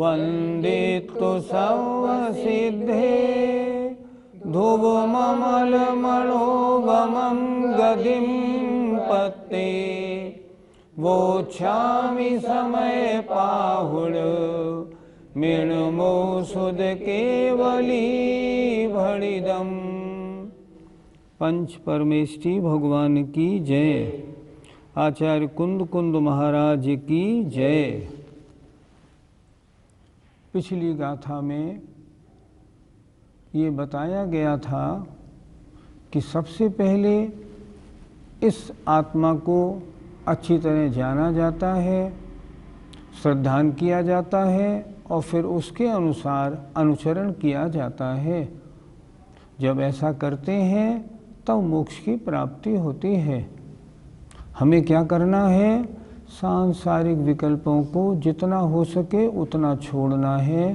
वन्दितु सर्वसिद्धे ध्रुवममलमणोगमं गतिं पत्ते वोच्छामि समय पाहुड मृण्मोषुध केवली भणिदम्। पंच परमेष्ठी भगवान की जय। आचार्य कुंद कुंद महाराज की जय। पिछली गाथा में ये बताया गया था कि सबसे पहले इस आत्मा को अच्छी तरह जाना जाता है, श्रद्धान किया जाता है और फिर उसके अनुसार अनुचरण किया जाता है। जब ऐसा करते हैं तब मोक्ष की प्राप्ति होती है। हमें क्या करना है? सांसारिक विकल्पों को जितना हो सके उतना छोड़ना है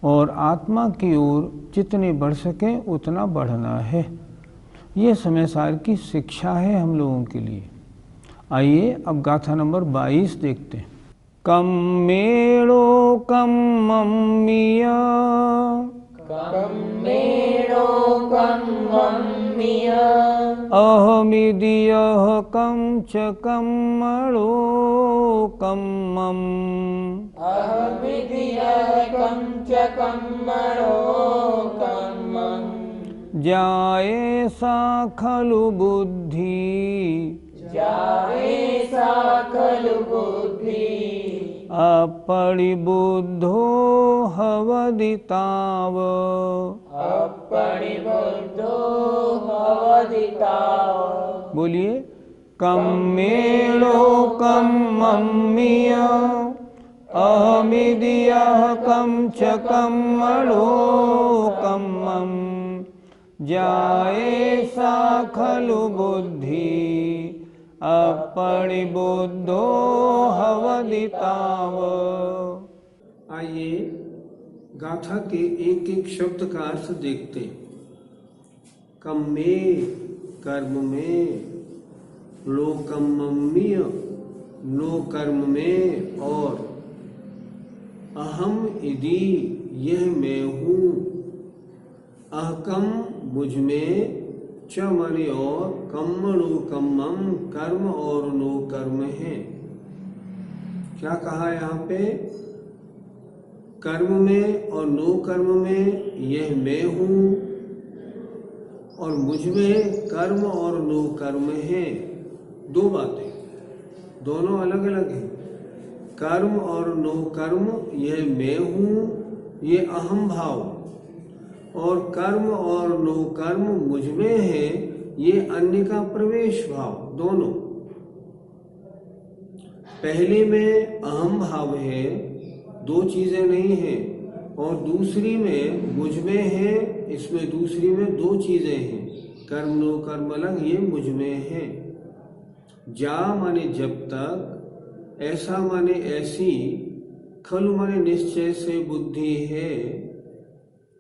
और आत्मा की ओर जितने बढ़ सके उतना बढ़ना है। ये समय सार की शिक्षा है हम लोगों के लिए। आइए अब गाथा नंबर 22 देखते हैं। कम्मेणो कम्मम्मिया कम्मेणो कम्मम्मिया अहमिदियः कं च कम्मणो कम्मम् अहमिदियः कं च कम्मणो कम्मम् जाये सा खलु बुद्धि जाये सा खलु बुद्धि अपरिबुद्धो हवदिताव अपरिबुद्धो हवदिताव। बोलिए। कम्मेणो कम्मम्मिया अहमिदियः कं च कम्मणो कम्मम् जाये सा खलु बुद्धि अपरिबुद्धो हवदिताव। आइए गाथा के एक एक शब्द का अर्थ देखते हैं। कम्मे कर्म में, लो कम्मम्मिय नो कर्म में, और अहम इति यह मैं हूँ, अहकम मुझ में, च माने और, कम्मणो कम्मम कर्म और नो कर्म है। क्या कहा यहाँ पे? कर्म में और नो कर्म में यह मैं हूँ और मुझ में कर्म और नो कर्म है। दो बातें, दोनों अलग अलग हैं। कर्म और नो कर्म यह मैं हूँ, ये अहम भाव, और कर्म और नो कर्म मुझ में है, ये अन्य का प्रवेश भाव। दोनों, पहले में अहम भाव है, दो चीजें नहीं है, और दूसरी में मुझ में है, इसमें दूसरी में दो चीजें हैं। कर्म नो कर्म अलग, ये मुझ में है। जा माने जब तक, ऐसा माने ऐसी, खलु माने निश्चय से बुद्धि है,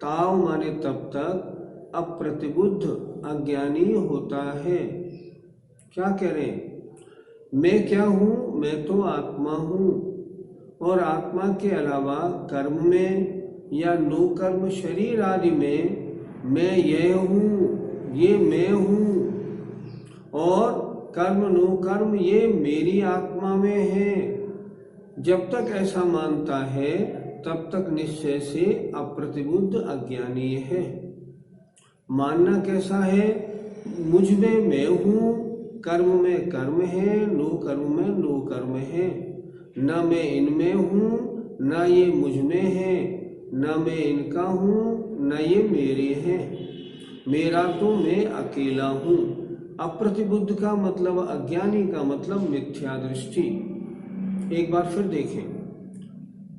ताव माने तब तक अप्रतिबुद्ध अज्ञानी होता है। क्या कह रहे हैं? मैं क्या हूँ? मैं तो आत्मा हूँ, और आत्मा के अलावा कर्म में या नो कर्म शरीर आदि में मैं यह हूँ, ये मैं हूँ, और कर्म नो कर्म ये मेरी आत्मा में है। जब तक ऐसा मानता है तब तक निश्चय से अप्रतिबुद्ध अज्ञानी है। मानना कैसा है? मुझ में मैं हूँ, कर्म में कर्म है, नो कर्म में नो कर्म है। न मैं इनमें हूँ, न ये मुझ में है, न मैं इनका हूँ, न ये मेरे हैं। मेरा तो मैं अकेला हूँ। अप्रतिबुद्ध का मतलब, अज्ञानी का मतलब मिथ्या दृष्टि। एक बार फिर देखें,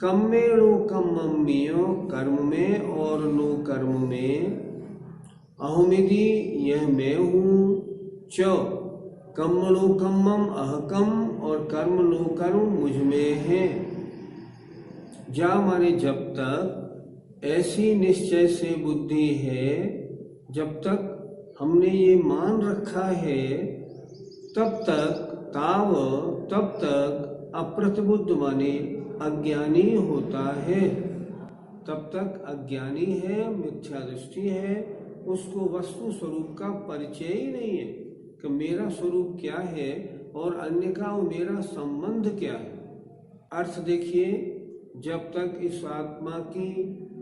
कम्मेणो कम्मम्मियो, कर्म में और नो कर्म में, अहमिति यह मैं हूँ, च कर्मणो कर्मम अहकम, और कर्म नो कर्म मुझ में है। जा माने जब तक ऐसी निश्चय से बुद्धि है, जब तक हमने ये मान रखा है, तब तक अप्रतिबुद्ध माने अज्ञानी होता है। तब तक अज्ञानी है, मिथ्या दृष्टि है, उसको वस्तु स्वरूप का परिचय ही नहीं है कि मेरा स्वरूप क्या है और अन्य का मेरा संबंध क्या है। अर्थ देखिए, जब तक इस आत्मा की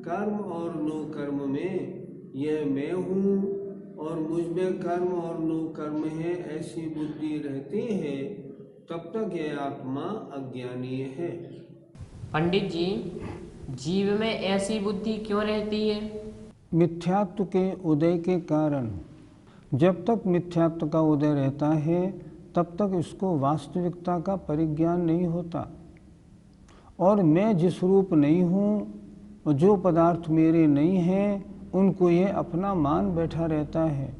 कर्म और नो कर्म में यह मैं हूँ और मुझ में कर्म और नो कर्म है ऐसी बुद्धि रहती है, तब तक यह आत्मा अज्ञानी है। पंडित जी, जीव में ऐसी बुद्धि क्यों रहती है? मिथ्यात्व के उदय के कारण। जब तक मिथ्यात्व का उदय रहता है, तब तक इसको वास्तविकता का परिज्ञान नहीं होता, और मैं जिस रूप नहीं हूँ, जो पदार्थ मेरे नहीं हैं, उनको ये अपना मान बैठा रहता है।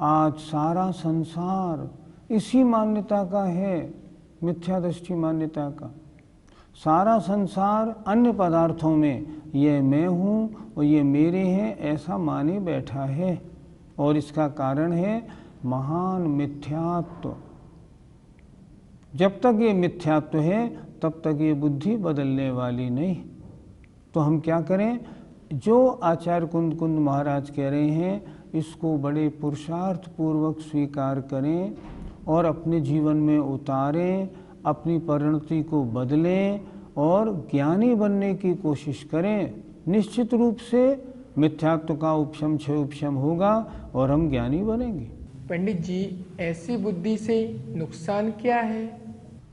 आज सारा संसार इसी मान्यता का है, मिथ्या दृष्टि मान्यता का। सारा संसार अन्य पदार्थों में ये मैं हूँ और ये मेरे हैं ऐसा माने बैठा है, और इसका कारण है महान मिथ्यात्व। जब तक ये मिथ्यात्व है, तब तक ये बुद्धि बदलने वाली नहीं। तो हम क्या करें? जो आचार्य कुंद महाराज कह रहे हैं, इसको बड़े पुरुषार्थ पूर्वक स्वीकार करें और अपने जीवन में उतारें, अपनी परिणति को बदलें और ज्ञानी बनने की कोशिश करें। निश्चित रूप से मिथ्यात्व का उपशम होगा और हम ज्ञानी बनेंगे। पंडित जी, ऐसी बुद्धि से नुकसान क्या है?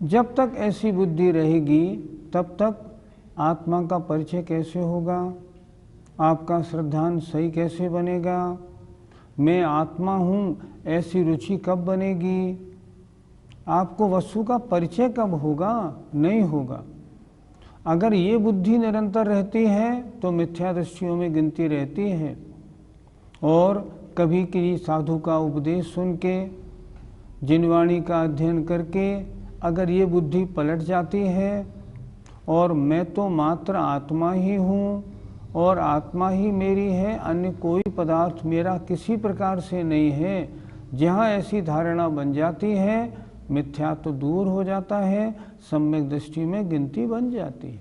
जब तक ऐसी बुद्धि रहेगी, तब तक आत्मा का परिचय कैसे होगा? आपका श्रद्धांत सही कैसे बनेगा? मैं आत्मा हूँ ऐसी रुचि कब बनेगी? आपको वस्तु का परिचय कब होगा? नहीं होगा। अगर ये बुद्धि निरंतर रहती है तो मिथ्या दृष्टियों में गिनती रहती है, और कभी किसी साधु का उपदेश सुन के, जिनवाणी का अध्ययन करके अगर ये बुद्धि पलट जाती है और मैं तो मात्र आत्मा ही हूँ और आत्मा ही मेरी है, अन्य कोई पदार्थ मेरा किसी प्रकार से नहीं है, जहाँ ऐसी धारणा बन जाती है, मिथ्यात्व दूर हो जाता है, सम्यक दृष्टि में गिनती बन जाती है।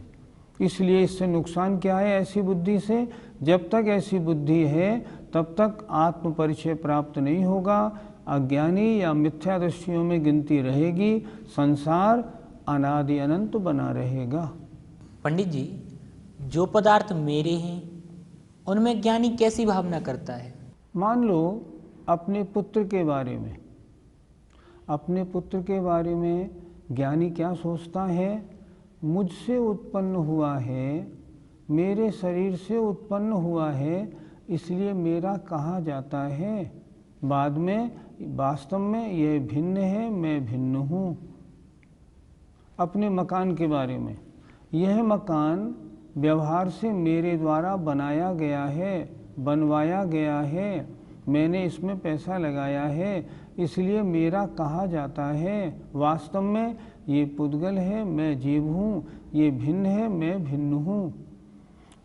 इसलिए इससे नुकसान क्या है? ऐसी बुद्धि से, जब तक ऐसी बुद्धि है तब तक आत्म परिचय प्राप्त नहीं होगा, अज्ञानी या मिथ्या दृष्टियों में गिनती रहेगी, संसार अनादि अनंत बना रहेगा। पंडित जी, जो पदार्थ मेरे हैं उनमें ज्ञानी कैसी भावना करता है? मान लो अपने पुत्र के बारे में, अपने पुत्र के बारे में ज्ञानी क्या सोचता है? मुझसे उत्पन्न हुआ है, मेरे शरीर से उत्पन्न हुआ है, इसलिए मेरा कहा जाता है। बाद में वास्तव में यह भिन्न है, मैं भिन्न हूँ। अपने मकान के बारे में, यह मकान व्यवहार से मेरे द्वारा बनाया गया है, बनवाया गया है, मैंने इसमें पैसा लगाया है, इसलिए मेरा कहा जाता है। वास्तव में ये पुद्गल है, मैं जीव हूँ, ये भिन्न है, मैं भिन्न हूँ।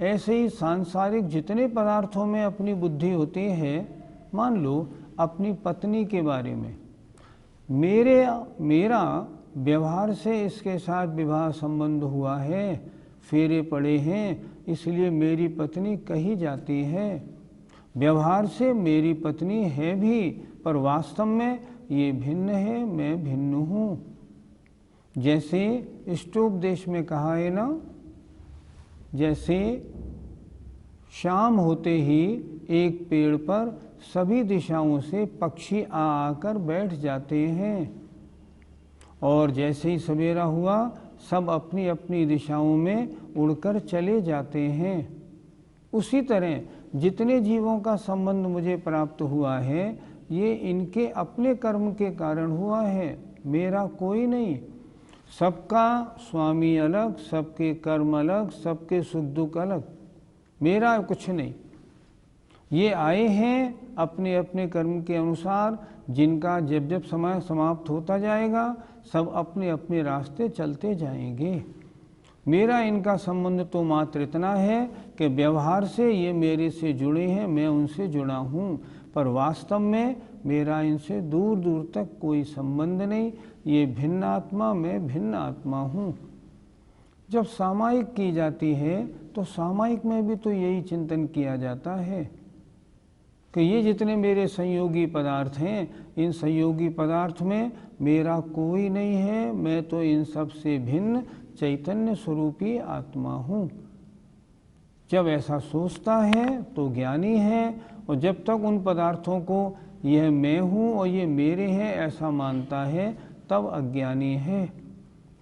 ऐसे ही सांसारिक जितने पदार्थों में अपनी बुद्धि होती है, मान लो अपनी पत्नी के बारे में, मेरा व्यवहार से इसके साथ विवाह संबंध हुआ है, फेरे पड़े हैं, इसलिए मेरी पत्नी कही जाती है। व्यवहार से मेरी पत्नी है भी, पर वास्तव में ये भिन्न है, मैं भिन्न हूँ। जैसे इष्टोपदेश में कहा है ना, जैसे शाम होते ही एक पेड़ पर सभी दिशाओं से पक्षी आकर बैठ जाते हैं, और जैसे ही सवेरा हुआ सब अपनी अपनी दिशाओं में उड़कर चले जाते हैं। उसी तरह जितने जीवों का संबंध मुझे प्राप्त हुआ है, ये इनके अपने कर्म के कारण हुआ है, मेरा कोई नहीं। सबका स्वामी अलग, सबके कर्म अलग, सबके सुख दुख अलग, मेरा कुछ नहीं। ये आए हैं अपने अपने कर्म के अनुसार, जिनका जब जब समय समाप्त होता जाएगा सब अपने अपने रास्ते चलते जाएंगे। मेरा इनका संबंध तो मात्र इतना है कि व्यवहार से ये मेरे से जुड़े हैं, मैं उनसे जुड़ा हूँ, पर वास्तव में मेरा इनसे दूर दूर तक कोई संबंध नहीं। ये भिन्न आत्मा, मैं भिन्न आत्मा हूँ। जब सामायिक की जाती है तो सामायिक में भी तो यही चिंतन किया जाता है कि ये जितने मेरे संयोगी पदार्थ हैं, इन संयोगी पदार्थ में मेरा कोई नहीं है, मैं तो इन सब से भिन्न चैतन्य स्वरूपी आत्मा हूँ। जब ऐसा सोचता है तो ज्ञानी है, और जब तक उन पदार्थों को यह मैं हूँ और ये मेरे हैं ऐसा मानता है तब अज्ञानी है।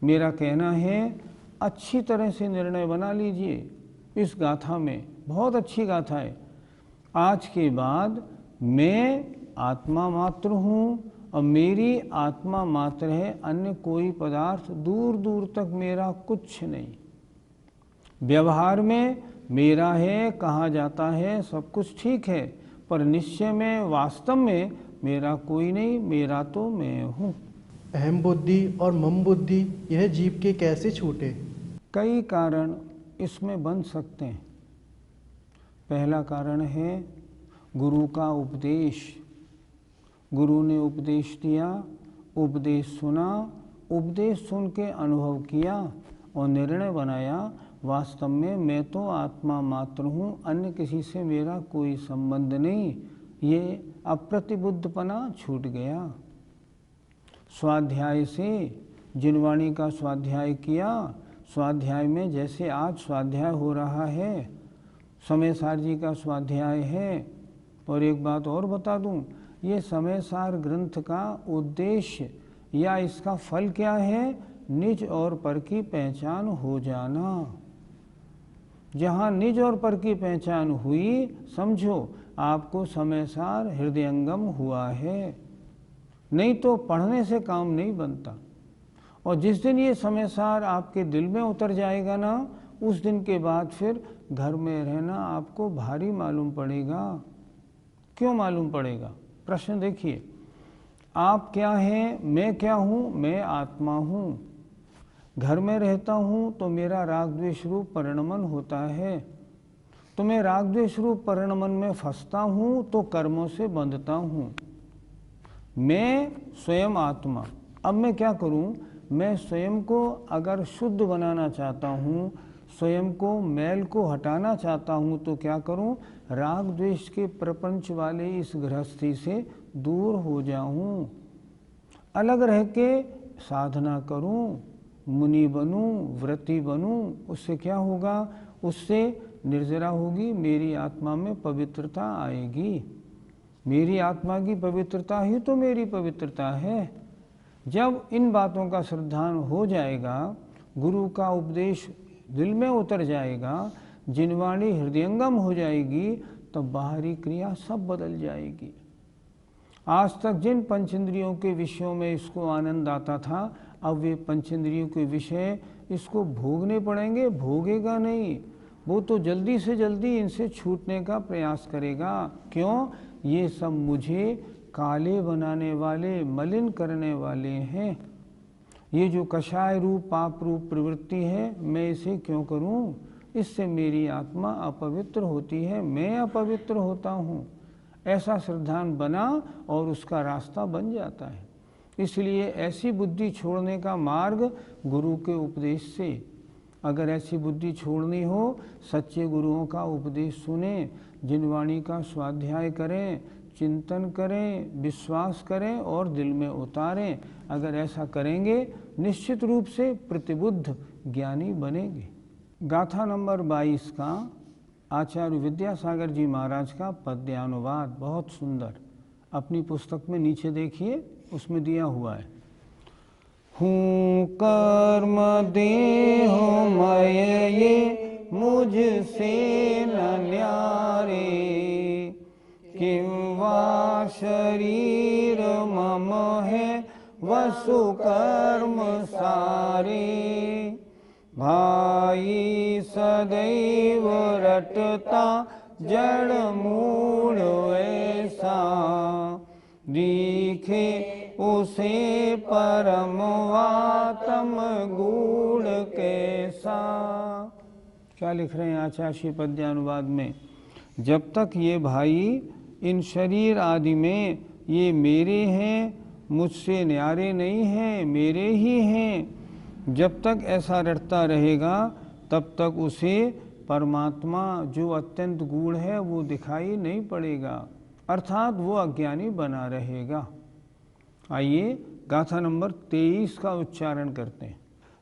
मेरा कहना है अच्छी तरह से निर्णय बना लीजिए। इस गाथा में बहुत अच्छी गाथा है। आज के बाद मैं आत्मा मात्र हूँ और मेरी आत्मा मात्र है, अन्य कोई पदार्थ दूर दूर तक मेरा कुछ नहीं। व्यवहार में मेरा है, कहा जाता है, सब कुछ ठीक है, पर निश्चय में वास्तव में मेरा कोई नहीं, मेरा तो मैं हूँ। अहम बुद्धि और मम बुद्धि यह जीव के कैसे छूटे? कई कारण इसमें बन सकते हैं। पहला कारण है गुरु का उपदेश। गुरु ने उपदेश दिया, उपदेश सुना, उपदेश सुन के अनुभव किया और निर्णय बनाया, वास्तव में मैं तो आत्मा मात्र हूँ, अन्य किसी से मेरा कोई संबंध नहीं। ये अप्रतिबुद्धपना छूट गया। स्वाध्याय से जिनवाणी का स्वाध्याय किया, स्वाध्याय में जैसे आज स्वाध्याय हो रहा है, समयसार जी का स्वाध्याय है। और एक बात और बता दूं, ये समयसार ग्रंथ का उद्देश्य या इसका फल क्या है? निज और पर की पहचान हो जाना। जहाँ निज और पर की पहचान हुई, समझो आपको समयसार हृदयंगम हुआ है। नहीं तो पढ़ने से काम नहीं बनता। और जिस दिन ये समयसार आपके दिल में उतर जाएगा ना, उस दिन के बाद फिर घर में रहना आपको भारी मालूम पड़ेगा। क्यों मालूम पड़ेगा? प्रश्न देखिए, आप क्या हैं, मैं क्या हूँ? मैं आत्मा हूँ। घर में रहता हूँ तो मेरा राग द्वेष रूप परिणमन होता है, तो मैं राग द्वेष रूप परिणमन में फंसता हूँ तो कर्मों से बंधता हूँ। मैं स्वयं आत्मा। अब मैं क्या करूँ? मैं स्वयं को अगर शुद्ध बनाना चाहता हूँ, स्वयं को मैल को हटाना चाहता हूँ, तो क्या करूँ? राग द्वेष के प्रपंच वाले इस गृहस्थी से दूर हो जाऊँ, अलग रह के साधना करूँ, मुनि बनूँ, व्रती बनूँ। उससे क्या होगा? उससे निर्जरा होगी, मेरी आत्मा में पवित्रता आएगी। मेरी आत्मा की पवित्रता ही तो मेरी पवित्रता है। जब इन बातों का श्रद्धान हो जाएगा, गुरु का उपदेश दिल में उतर जाएगा, जिनवाणी हृदयंगम हो जाएगी, तब बाहरी क्रिया सब बदल जाएगी। आज तक जिन पंचेंद्रियों के विषयों में इसको आनंद आता था, अब वे पंचेंद्रियों के विषय इसको भोगने पड़ेंगे। भोगेगा नहीं, वो तो जल्दी से जल्दी इनसे छूटने का प्रयास करेगा। क्यों? ये सब मुझे काले बनाने वाले, मलिन करने वाले हैं। ये जो कषाय रूप पाप रूप प्रवृत्ति है, मैं इसे क्यों करूं? इससे मेरी आत्मा अपवित्र होती है, मैं अपवित्र होता हूँ। ऐसा श्रद्धान बना और उसका रास्ता बन जाता है। इसलिए ऐसी बुद्धि छोड़ने का मार्ग गुरु के उपदेश से। अगर ऐसी बुद्धि छोड़नी हो, सच्चे गुरुओं का उपदेश सुने, जिनवाणी का स्वाध्याय करें, चिंतन करें, विश्वास करें और दिल में उतारें। अगर ऐसा करेंगे, निश्चित रूप से प्रतिबुद्ध ज्ञानी बनेंगे। गाथा नंबर 22 का आचार्य विद्यासागर जी महाराज का पद्यानुवाद बहुत सुंदर, अपनी पुस्तक में नीचे देखिए, उसमें दिया हुआ है। हूँ कर्म देहमय ये मुझसे न न्यारे, किं वा शरीर मम है वसु कर्म सारे। भाई सदैव रटता जड़ मूढ़ ऐसा, दिखे उसे परम वातम गूढ़ कैसा। क्या लिख रहे हैं आचार्य पद्यानुवाद में? जब तक ये भाई इन शरीर आदि में ये मेरे हैं, मुझसे न्यारे नहीं हैं, मेरे ही हैं, जब तक ऐसा रटता रहेगा तब तक उसे परमात्मा जो अत्यंत गूढ़ है वो दिखाई नहीं पड़ेगा, अर्थात वो अज्ञानी बना रहेगा। आइए गाथा नंबर 23 का उच्चारण करते हैं।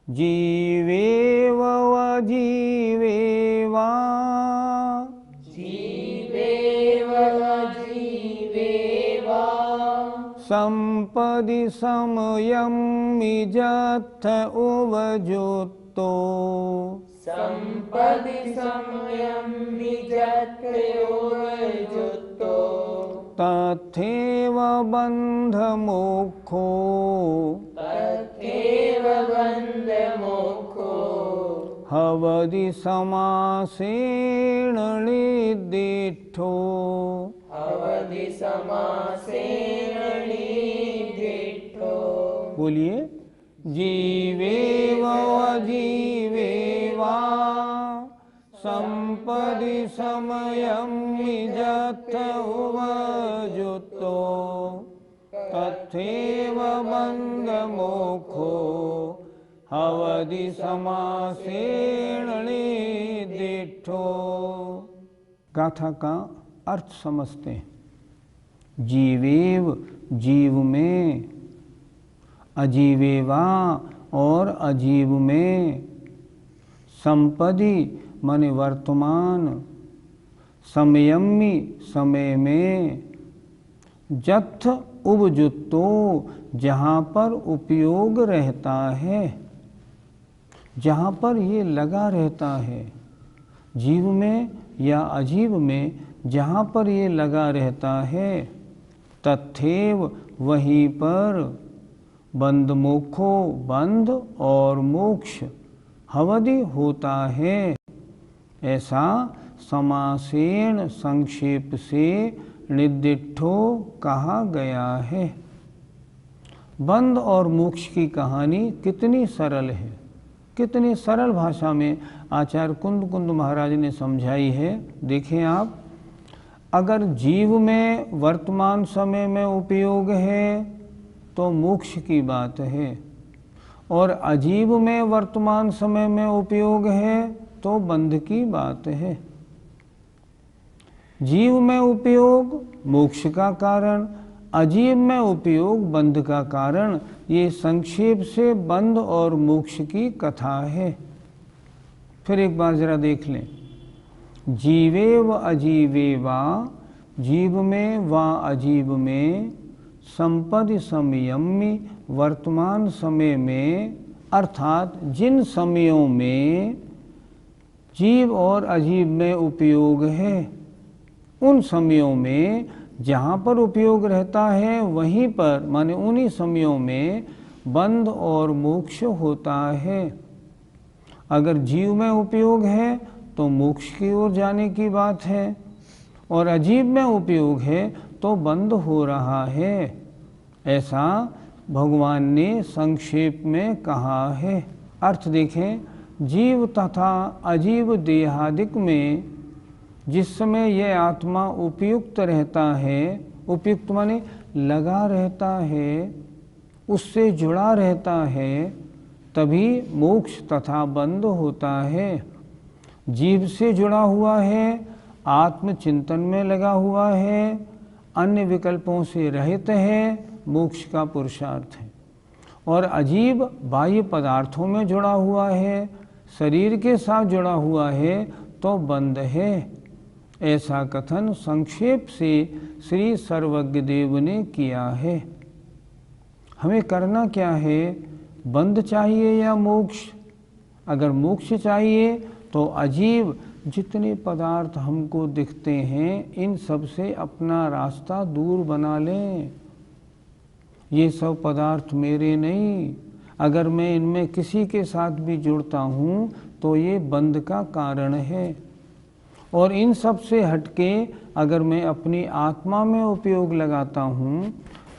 जीवेव जीवेवा, जीवेव जीवेवा, संपदि समयमिजथ उवजुत्तो, संपदि समयं निजत उवजुत्तो, तथैव बंध मोक्षो, तथैव बंध मोक्षो, हवदि समासेन निदिष्ठो, अवधि समासेन निदिष्ठो। बोलिए, जीवेव जीवेवा, संपदि समयमिजथ उवजुत्तो, तथैव बंध मोक्षो, हवदि समासेन निदिष्ठो। गाथा का अर्थ समझते हैं। जीवेव जीव में, अजीवेवा और अजीव में, संपदि माने वर्तमान, समयम्मि समय में, जथ उपजुत्तो जहाँ पर उपयोग रहता है, जहाँ पर ये लगा रहता है, जीव में या अजीव में जहाँ पर ये लगा रहता है, तथैव वहीं पर बंध मोक्षो बंध और मोक्ष हवदि होता है, ऐसा समासेन संक्षेप से निर्दिष्ठो कहा गया है। बंध और मोक्ष की कहानी कितनी सरल है, कितनी सरल भाषा में आचार्य कुंद कुंद महाराज ने समझाई है। देखें आप, अगर जीव में वर्तमान समय में उपयोग है तो मोक्ष की बात है, और अजीव में वर्तमान समय में उपयोग है तो बंध की बात है। जीव में उपयोग मोक्ष का कारण, अजीव में उपयोग बंध का कारण, ये संक्षेप से बंध और मोक्ष की कथा है। फिर एक बार जरा देख लें। जीवे व अजीवे वा, जीव में व अजीव में, संपदि समयम्मि वर्तमान समय में, अर्थात जिन समयों में जीव और अजीव में उपयोग है, उन समयों में जहाँ पर उपयोग रहता है वहीं पर माने उन्हीं समयों में बंध और मोक्ष होता है। अगर जीव में उपयोग है तो मोक्ष की ओर जाने की बात है, और अजीब में उपयोग है तो बंद हो रहा है, ऐसा भगवान ने संक्षेप में कहा है। अर्थ देखें, जीव तथा अजीव देहादिक में जिस समय यह आत्मा उपयुक्त रहता है, उपयुक्त माने लगा रहता है, उससे जुड़ा रहता है, तभी मोक्ष तथा बंध होता है। जीव से जुड़ा हुआ है, आत्मचिंतन में लगा हुआ है, अन्य विकल्पों से रहित है, मोक्ष का पुरुषार्थ है। और अजीब बाह्य पदार्थों में जुड़ा हुआ है, शरीर के साथ जुड़ा हुआ है तो बंध है। ऐसा कथन संक्षेप से श्री सर्वज्ञ देव ने किया है। हमें करना क्या है? बंध चाहिए या मोक्ष? अगर मोक्ष चाहिए तो अजीव जितने पदार्थ हमको दिखते हैं इन सब से अपना रास्ता दूर बना लें। ये सब पदार्थ मेरे नहीं, अगर मैं इनमें किसी के साथ भी जुड़ता हूँ तो ये बंध का कारण है। और इन सब से हटके अगर मैं अपनी आत्मा में उपयोग लगाता हूँ,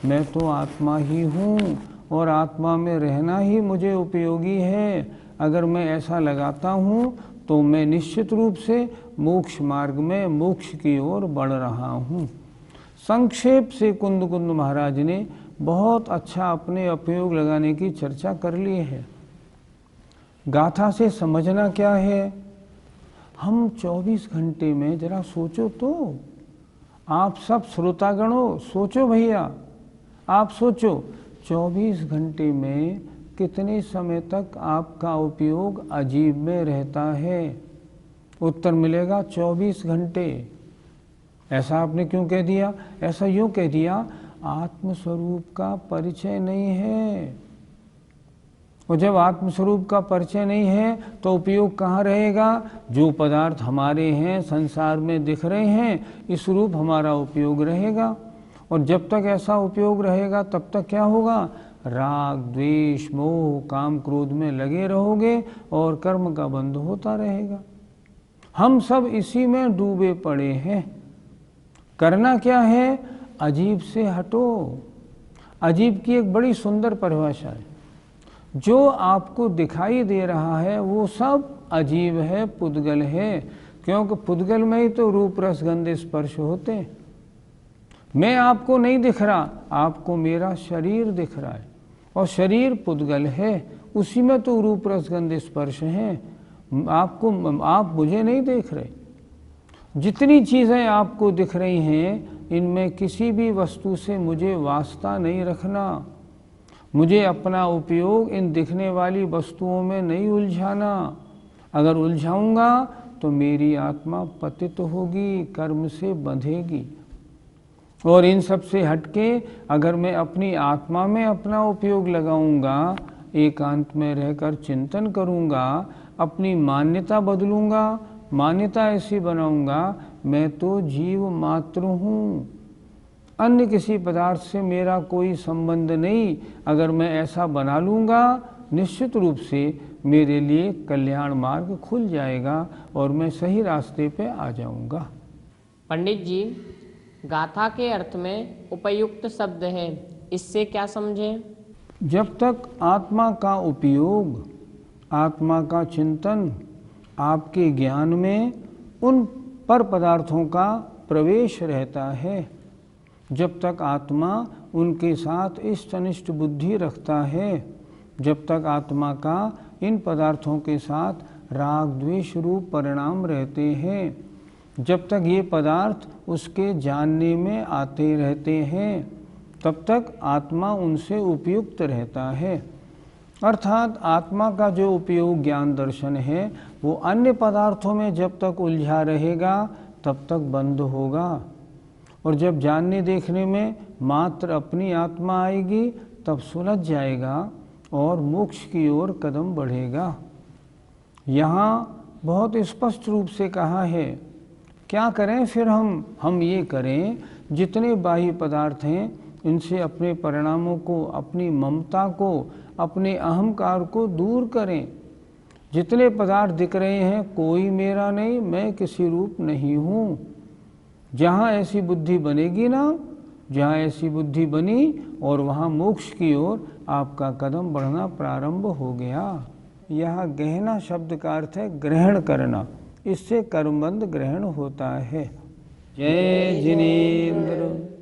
मैं तो आत्मा ही हूँ और आत्मा में रहना ही मुझे उपयोगी है। अगर मैं ऐसा लगाता हूँ तो मैं निश्चित रूप से मोक्ष मार्ग में मोक्ष की ओर बढ़ रहा हूँ। संक्षेप से कुंद कुंद महाराज ने बहुत अच्छा अपने उपयोग लगाने की चर्चा कर ली है। गाथा से समझना क्या है? हम 24 घंटे में जरा सोचो तो, आप सब श्रोतागणों सोचो भैया, आप सोचो 24 घंटे में कितने समय तक आपका उपयोग अजीब में रहता है? उत्तर मिलेगा 24 घंटे। ऐसा आपने क्यों कह दिया? ऐसा यूँ कह दिया, आत्मस्वरूप का परिचय नहीं है। और जब आत्मस्वरूप का परिचय नहीं है तो उपयोग कहाँ रहेगा? जो पदार्थ हमारे हैं, संसार में दिख रहे हैं, इस रूप हमारा उपयोग रहेगा। और जब तक ऐसा उपयोग रहेगा तब तक क्या होगा? राग, द्वेष, मोह, काम, क्रोध में लगे रहोगे और कर्म का बंध होता रहेगा। हम सब इसी में डूबे पड़े हैं। करना क्या है? अजीब से हटो। अजीब की एक बड़ी सुंदर परिभाषा है। जो आपको दिखाई दे रहा है वो सब अजीब है, पुद्गल है, क्योंकि पुद्गल में ही तो रूप रस गंध स्पर्श होते हैं। मैं आपको नहीं दिख रहा, आपको मेरा शरीर दिख रहा है और शरीर पुद्गल है, उसी में तो रूप रस गंध स्पर्श है। आप मुझे नहीं देख रहे। जितनी चीज़ें आपको दिख रही हैं इनमें किसी भी वस्तु से मुझे वास्ता नहीं रखना। मुझे अपना उपयोग इन दिखने वाली वस्तुओं में नहीं उलझाना। अगर उलझाऊंगा तो मेरी आत्मा पतित होगी, कर्म से बंधेगी। और इन सब से हटके अगर मैं अपनी आत्मा में अपना उपयोग लगाऊंगा, एकांत में रहकर चिंतन करूंगा, अपनी मान्यता बदलूंगा, मान्यता ऐसी बनाऊंगा मैं तो जीव मात्र हूँ, अन्य किसी पदार्थ से मेरा कोई संबंध नहीं। अगर मैं ऐसा बना लूँगा निश्चित रूप से मेरे लिए कल्याण मार्ग खुल जाएगा और मैं सही रास्ते पे आ जाऊँगा। पंडित जी, गाथा के अर्थ में उपयुक्त शब्द है, इससे क्या समझें? जब तक आत्मा का उपयोग, आत्मा का चिंतन आपके ज्ञान में उन पर पदार्थों का प्रवेश रहता है, जब तक आत्मा उनके साथ इष्टनिष्ठ बुद्धि रखता है, जब तक आत्मा का इन पदार्थों के साथ राग द्वेष रूप परिणाम रहते हैं, जब तक ये पदार्थ उसके जानने में आते रहते हैं, तब तक आत्मा उनसे उपयुक्त रहता है। अर्थात आत्मा का जो उपयोग ज्ञान दर्शन है वो अन्य पदार्थों में जब तक उलझा रहेगा तब तक बंद होगा। और जब जानने देखने में मात्र अपनी आत्मा आएगी तब सुलझ जाएगा और मोक्ष की ओर कदम बढ़ेगा। यहाँ बहुत स्पष्ट रूप से कहा है। क्या करें फिर हम ये करें, जितने बाह्य पदार्थ हैं इनसे अपने परिणामों को, अपनी ममता को, अपने अहंकार को दूर करें। जितने पदार्थ दिख रहे हैं कोई मेरा नहीं, मैं किसी रूप नहीं हूँ। जहाँ ऐसी बुद्धि बनेगी ना, जहाँ ऐसी बुद्धि बनी और वहाँ मोक्ष की ओर आपका कदम बढ़ना प्रारंभ हो गया। यह गहना शब्द का अर्थ है ग्रहण करना, इससे कर्मबंध ग्रहण होता है। जय जिनेन्द्र।